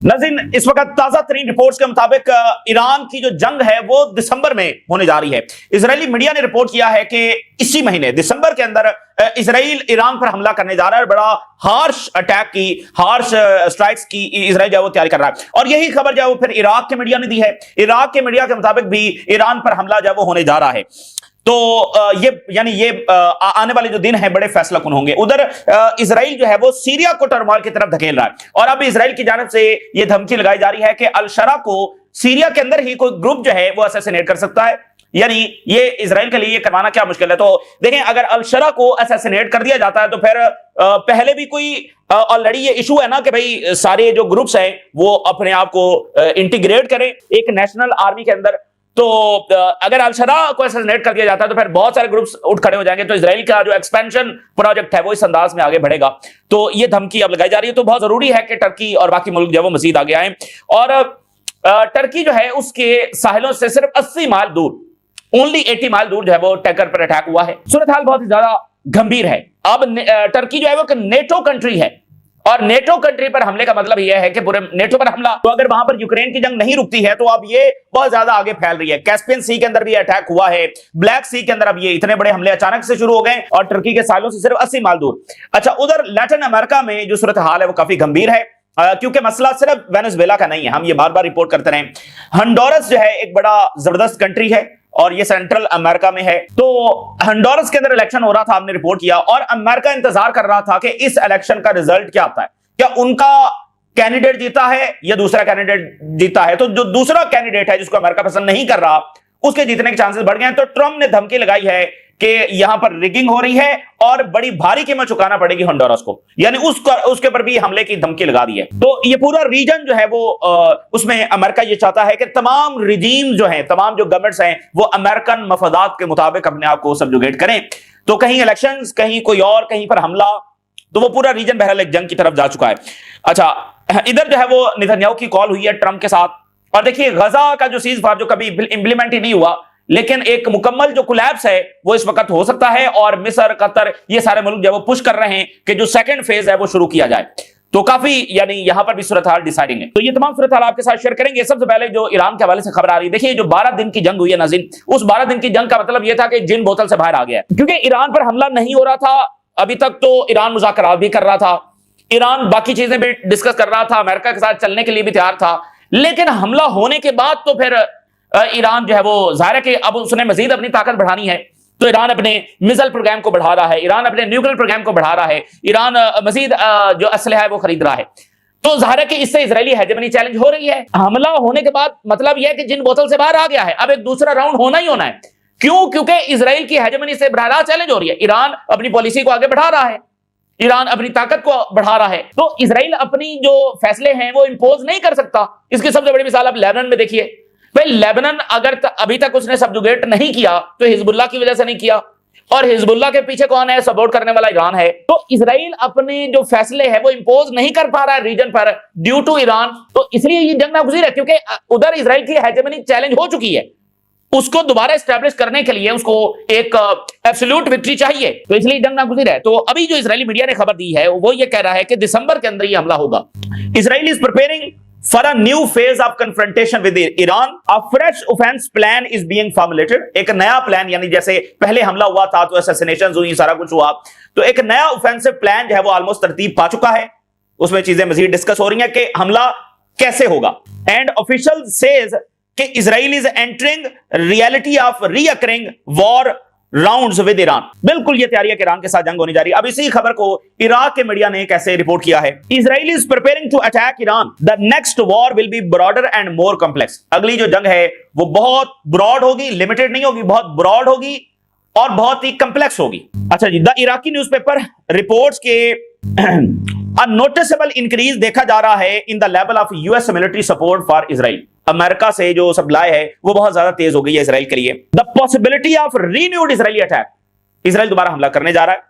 नाज़रीन, इस वक्त ताजा तरीन रिपोर्ट्स के मुताबिक ईरान की जो जंग है वो दिसंबर में होने जा रही है। इजरायली मीडिया ने रिपोर्ट किया है कि इसी महीने दिसंबर के अंदर इजराइल ईरान पर हमला करने जा रहा है। बड़ा हार्श अटैक की, हार्श स्ट्राइक्स की इजराइल जो है वो तैयारी कर रहा है। और यही खबर जो है वो फिर इराक के मीडिया ने दी है। इराक के मीडिया के मुताबिक भी ईरान पर हमला जो है वो होने जा रहा है। तो ये आने वाले जो दिन है बड़े फैसलाकुन होंगे। उधर इजराइल जो है वो सीरिया को टर्मोइल की तरफ धकेल रहा है और अब इजराइल की जानिब से ये धमकी लगाई जा रही है कि अल-शरा को सीरिया के अंदर ही कोई ग्रुप जो है वो असैसिनेट कर सकता है। यानी ये इजराइल के लिए ये करवाना क्या मुश्किल है। तो देखें, अगर अल-शरा को असैसिनेट कर दिया जाता है तो फिर पहले भी कोई ऑलरेडी ये इशू है ना कि भाई सारे जो ग्रुप्स हैं वो अपने आप को इंटीग्रेट करें एक नेशनल आर्मी के अंदर। तो अगर अल-शरा को असैसिनेट कर दिया जाता है तो फिर बहुत सारे ग्रुप्स उठ खड़े हो जाएंगे। तो इजराइल का जो एक्सपेंशन प्रोजेक्ट है वो इस अंदाज में आगे बढ़ेगा। तो ये धमकी अब लगाई जा रही है। तो बहुत जरूरी है कि टर्की और बाकी मुल्क जो है वो मजीद आगे आए। और टर्की जो है उसके साहिलों से सिर्फ 80 माइल दूर, ओनली 80 माइल दूर जो है वो टैंकर पर अटैक हुआ है। सूरत हाल बहुत ही ज्यादा गंभीर है। अब टर्की जो है वो नेटो कंट्री है और नेटो कंट्री पर हमले का मतलब यह है कि पूरे नेटो पर हमला। तो अगर वहां पर यूक्रेन की जंग नहीं रुकती है तो अब ये बहुत ज्यादा आगे फैल रही है। कैस्पियन सी के अंदर भी अटैक हुआ है, ब्लैक सी के अंदर अब ये इतने बड़े हमले अचानक से शुरू हो गए और टर्की के सालों से सिर्फ 80 माइल दूर। अच्छा, उधर लैटिन अमेरिका में जो सूरत हाल है वो काफी गंभीर है क्योंकि मसला सिर्फ वेनेजुएला का नहीं है। हम ये बार बार रिपोर्ट करते रहे। हंडोरस जो है एक बड़ा जबरदस्त कंट्री है और ये सेंट्रल अमेरिका में है। तो हंडोरस के अंदर इलेक्शन हो रहा था, हमने रिपोर्ट किया, और अमेरिका इंतजार कर रहा था कि इस इलेक्शन का रिजल्ट क्या आता है। क्या उनका कैंडिडेट जीता है या दूसरा कैंडिडेट जीता है। तो जो दूसरा कैंडिडेट है जिसको अमेरिका पसंद नहीं कर रहा उसके जीतने के चांसेस बढ़ गए हैं। तो ट्रंप ने धमकी लगाई है कि यहां पर रिगिंग हो रही है और बड़ी भारी कीमत चुकाना पड़ेगी हंडोरस को। यानी उसके ऊपर भी हमले की धमकी लगा दी है। तो ये पूरा रीजन जो है वो उसमें अमेरिका ये चाहता है कि तमाम रिजीम जो है, तमाम जो गवर्नमेंट्स हैं वो अमेरिकन मफादात के मुताबिक अपने आप को सब्जुगेट करें। तो कहीं इलेक्शंस, कहीं कोई और, कहीं पर हमला, तो वो पूरा रीजन बहरहाल एक जंग की तरफ जा चुका है। अच्छा, इधर जो है वो नेतन्याहू की कॉल हुई है ट्रंप के साथ। और देखिए, गजा का जो सीज फायर जो कभी इंप्लीमेंट ही नहीं हुआ, लेकिन एक मुकम्मल जो कोलैप्स है वो इस वक्त हो सकता है। और मिस्र, कतर, ये सारे मुल्क जो है वो पुश कर रहे हैं कि जो सेकंड फेज है वो शुरू किया जाए। तो काफी यानी यहां पर भी सूरत हाल डिसाइडिंग है। तो ये तमाम सूरत हाल आपके साथ शेयर करेंगे। सबसे पहले जो ईरान के हवाले से खबर आ रही है, देखिए जो 12 दिन की जंग हुई है नाज़रीन, उस 12 दिन की जंग का मतलब यह था कि जिन बोतल से बाहर आ गया, क्योंकि ईरान पर हमला नहीं हो रहा था अभी तक। तो ईरान मुज़ाकरात भी कर रहा था, ईरान बाकी चीजें भी डिस्कस कर रहा था, अमेरिका के साथ चलने के लिए भी तैयार था। लेकिन हमला होने के बाद तो फिर ईरान जो है वो जाहिर है कि अब उसने मजीद अपनी ताकत बढ़ानी है। तो ईरान अपने मिसाइल प्रोग्राम को बढ़ा रहा है, ईरान अपने न्यूक्लियर प्रोग्राम को बढ़ा रहा है, ईरान मजीद जो असलहा है वो खरीद रहा है। तो जाहिर है कि इससे इजरायली हेजेमनी चैलेंज हो रही है। हमला होने के बाद मतलब यह है कि जिन बोतल से बाहर आ गया है अब एक दूसरा राउंड होना ही होना है। क्यों? क्योंकि इजराइल की हेजेमनी से बराह चैलेंज हो रही है। ईरान अपनी पॉलिसी को आगे बढ़ा रहा है, ईरान अपनी ताकत को बढ़ा रहा है। तो इजराइल अपनी जो फैसले हैं वो इंपोज नहीं कर सकता। इसकी सबसे बड़ी मिसाल आप लेबनान में देखिए। भाई लेबनान अगर अभी तक उसने सब्जुगेट नहीं किया तो हिजबुल्लाह की वजह से नहीं किया, और हिजबुल्लाह के पीछे कौन है? सपोर्ट करने वाला ईरान है। तो इजराइल अपने जो फैसले है वो इंपोज नहीं कर पा रहा है रीजन पर ड्यू टू ईरान। तो इसलिए ये जंग नागुज़ीर है, क्योंकि उधर इजराइल की हेजेमनी चैलेंज हो चुकी है। उसको दोबारा एस्टैब्लिश करने के लिए उसको एक एब्सोल्यूट विक्ट्री चाहिए। तो इसलिए जंग नागुज़ीर है। तो अभी जो इजरायली मीडिया ने खबर दी है वो ये कह रहा है कि दिसंबर के अंदर ये हमला होगा। Israel is preparing for a new phase of confrontation with Iran. A fresh offense plan is being formulated. एक नया प्लान, यानी जैसे पहले हमला हुआ था तो assassinations हुई, सारा कुछ हुआ, तो एक नया ऑफेंसिव प्लान जो है वो ऑलमोस्ट तरतीब पा चुका है। उसमें चीजें मजीद डिस्कस हो रही हैं कि हमला कैसे होगा। एंड ऑफिशियल सेज कि Israel is entering reality of recurring war rounds with Iran. बिल्कुल ये तैयारी है कि ईरान के साथ जंग होने जा रही है। अब इसी खबर को इराक के मीडिया ने कैसे रिपोर्ट किया है। Israel is preparing to attack Iran. The next war will be broader and more complex. अगली जो जंग है वो बहुत ब्रॉड होगी, लिमिटेड नहीं होगी, बहुत ब्रॉड होगी और बहुत ही कॉम्प्लेक्स होगी। अच्छा जी, द इराकी न्यूज़पेपर रिपोर्ट्स के नोटिसेबल इंक्रीज देखा जा रहा है in the level of US military support for Israel. America से जो सप्लाई है वो बहुत ज्यादा तेज हो गई है इजराइल के लिए। The possibility of renewed Israeli attack. Israel दोबारा हमला करने जा रहा है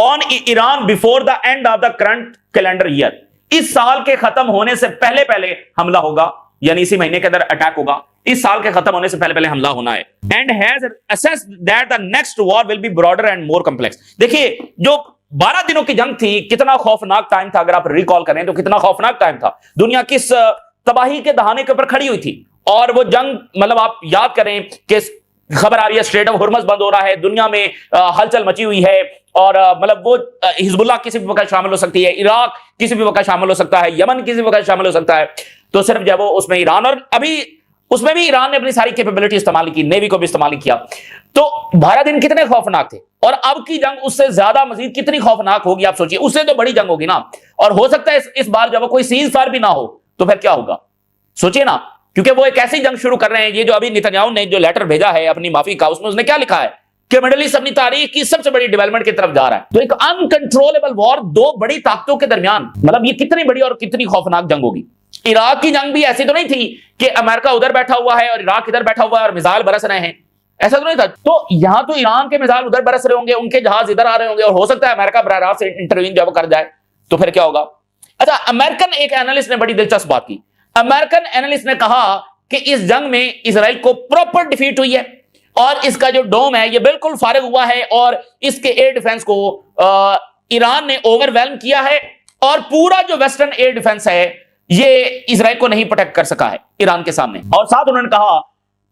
on Iran before the end of the current calendar year. इस साल के खत्म होने से पहले पहले हमला होगा, यानी इसी महीने के अंदर अटैक होगा। इस साल के खत्म होने से पहले पहले हमला होना है। And has assessed that the next war will be broader and more complex. देखिए जो 12 दिनों की जंग थी, कितना खौफनाक टाइम था। अगर आप रिकॉल करें तो कितना खौफनाक टाइम था, दुनिया किस तबाही के दहाने के ऊपर खड़ी हुई थी। और वो जंग, मतलब आप याद करें कि खबर आ रही है स्ट्रेट ऑफ हुर्मुज़ बंद हो रहा है, दुनिया में हलचल मची हुई है। और मतलब वो हिजबुल्लाह किसी भी वक्त शामिल हो सकती है, इराक किसी भी वक्त शामिल हो सकता है, यमन किसी भी वक्त शामिल हो सकता है। तो सिर्फ जब वो उसमें ईरान, और अभी उसमें भी ईरान ने अपनी सारी कैपेबिलिटी इस्तेमाल की, नेवी को भी इस्तेमाल किया। तो 12 दिन कितने खौफनाक थे, और अब की जंग उससे ज्यादा मजीद कितनी खौफनाक होगी आप सोचिए। उससे तो बड़ी जंग होगी ना। और हो सकता है इस बार जब कोई सीज फायर भी ना हो तो फिर क्या होगा, सोचिए ना। क्योंकि वो एक ऐसी जंग शुरू कर रहे हैं। ये जो अभी नेतन्याहू ने जो लेटर भेजा है अपनी माफी का, उसमें उसने क्या लिखा है कि मिडिल ईस्ट अपनी तारीख की सबसे बड़ी डेवलपमेंट की तरफ जा रहा है। तो एक अनकंट्रोलेबल वॉर दो बड़ी ताकतों के दरमियान, मतलब ये कितनी बड़ी और कितनी खौफनाक जंग होगी। इराक की जंग भी ऐसी तो नहीं थी कि अमेरिका उधर बैठा हुआ है और इराक इधर बैठा हुआ है और मिसाइल बरस रहे हैं, ऐसा तो नहीं था। तो यहां तो ईरान के मिसाइल उधर बरस रहे होंगे, उनके जहाज इधर आ रहे होंगे, और हो सकता है अमेरिका बराह रास्त इंटरवीन जब कर जाए तो फिर क्या होगा। अच्छा, अमेरिकन एक एनालिस्ट ने बड़ी दिलचस्प बात की। अमेरिकन एनालिस्ट ने कहा कि इस जंग में इजराइल को प्रॉपर डिफीट हुई है, और इसका जो डोम है ये बिल्कुल फारिग हुआ है, और इसके एयर डिफेंस को ईरान ने ओवरवेल्म किया है, और पूरा जो वेस्टर्न एयर डिफेंस है ये इजराइल को नहीं प्रोटेक्ट कर सका है ईरान के सामने। और साथ उन्होंने कहा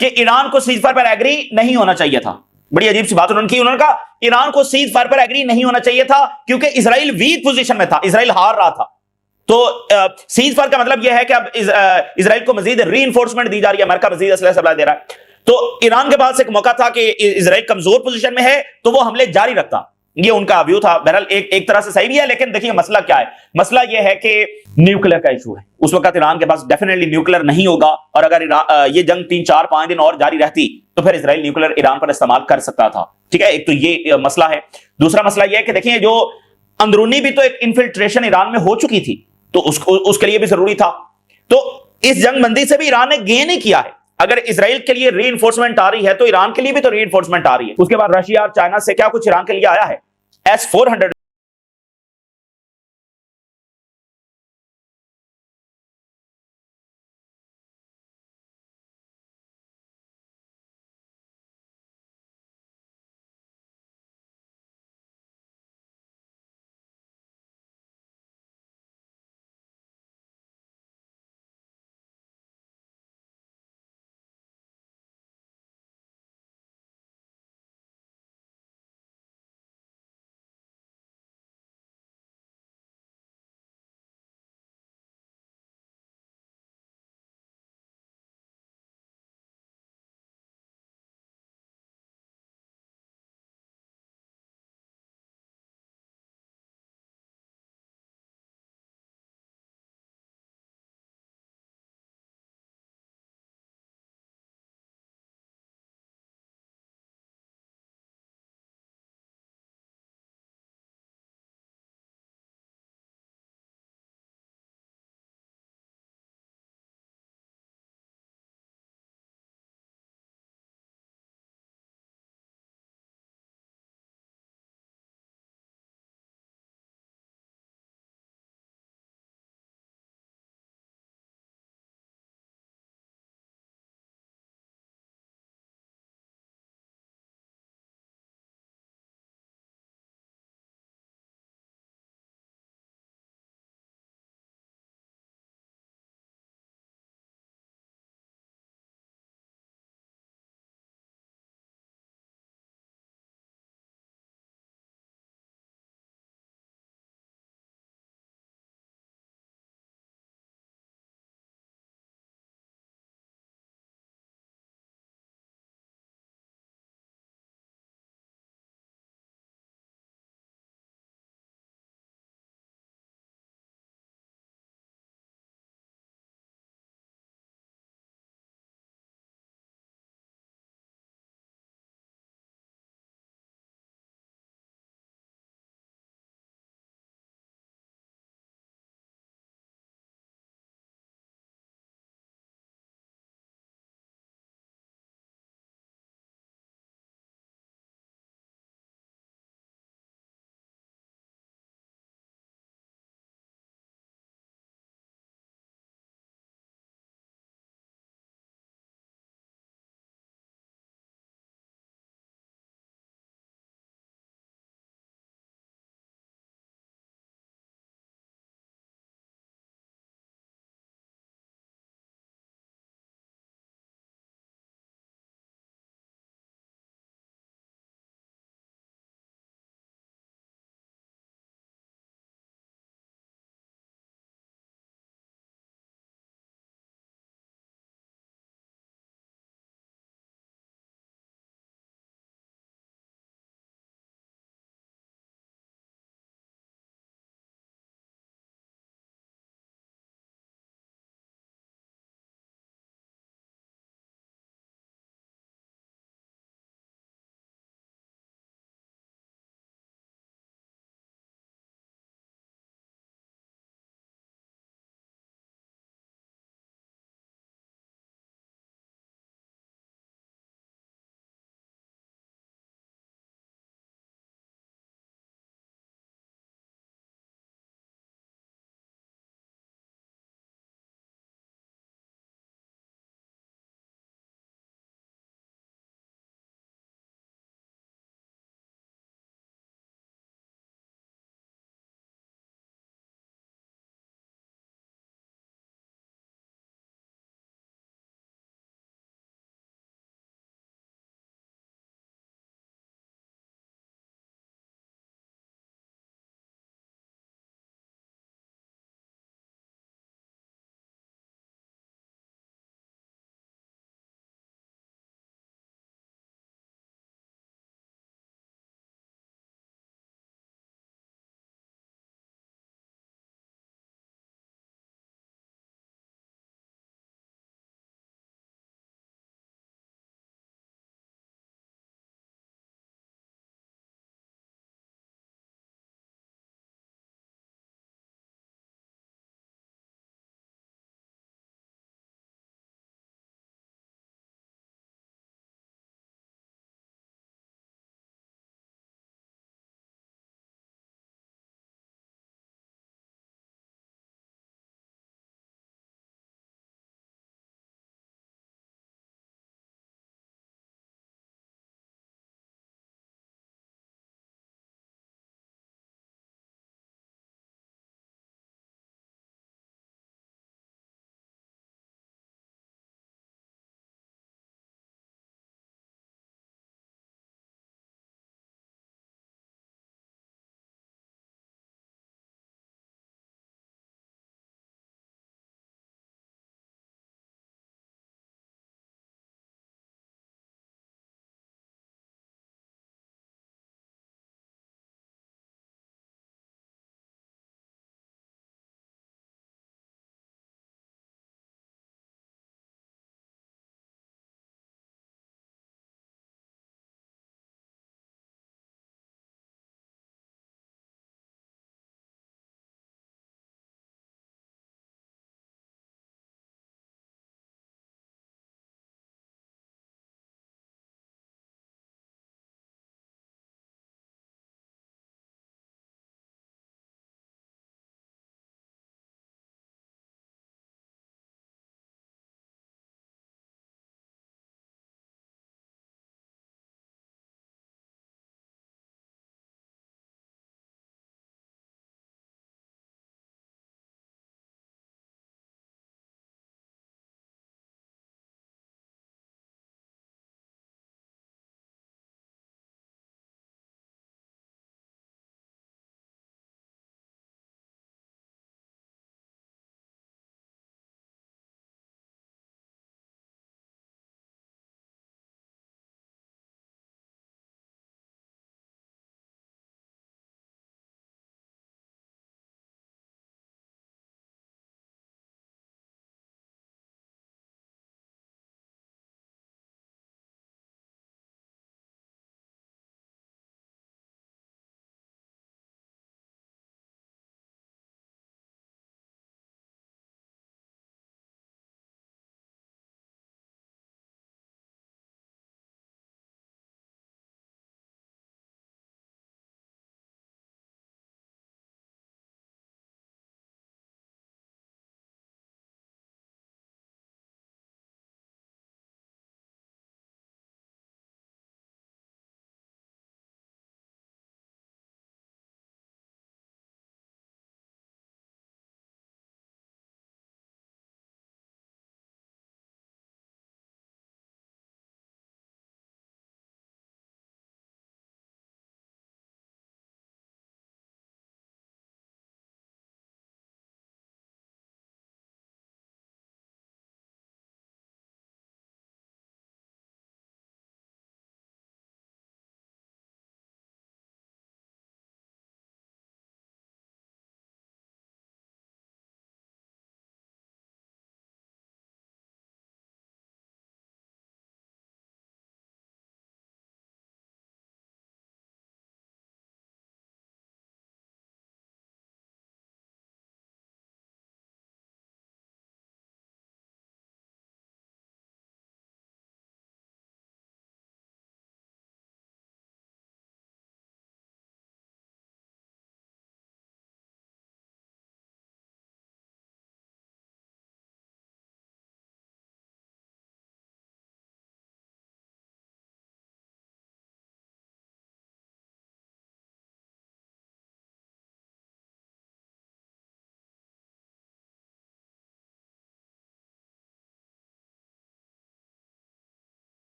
कि ईरान को सीज फायर पर एग्री नहीं होना चाहिए था। बड़ी अजीब सी बात उन्होंने की। उन्होंने कहा ईरान को सीज फायर पर एग्री नहीं होना चाहिए था क्योंकि इजराइल वीक पोजीशन में था, इजराइल हार रहा था। तो सीज फायर का मतलब यह है कि अब इजराइल को मजीद रीइंफोर्समेंट दी जा रही है, अमेरिका मजीद असलहा सप्लाई दे रहा है। तो ईरान के पास एक मौका था कि इजराइल कमजोर पोजीशन में है तो वो हमले जारी रखता, ये उनका व्यू था। बहरहाल एक तरह से सही भी है, लेकिन देखिए मसला क्या है। मसला यह है कि न्यूक्लियर का इशू है। उस वक्त ईरान के पास डेफिनेटली न्यूक्लियर नहीं होगा, और अगर ये जंग 3-4-5 दिन और जारी रहती तो फिर इजराइल न्यूक्लियर ईरान पर इस्तेमाल कर सकता था। ठीक है, एक तो ये मसला है। दूसरा मसला यह है कि देखिए जो अंदरूनी भी तो एक इन्फिल्ट्रेशन ईरान में हो चुकी थी, तो उसके लिए भी जरूरी था। तो इस जंगबंदी से भी ईरान ने गेन ही किया है। अगर इजराइल के लिए रीइंफोर्समेंट आ रही है तो ईरान के लिए भी तो रीइंफोर्समेंट आ रही है। उसके बाद रशिया और चाइना से क्या कुछ ईरान के लिए आया है? S-400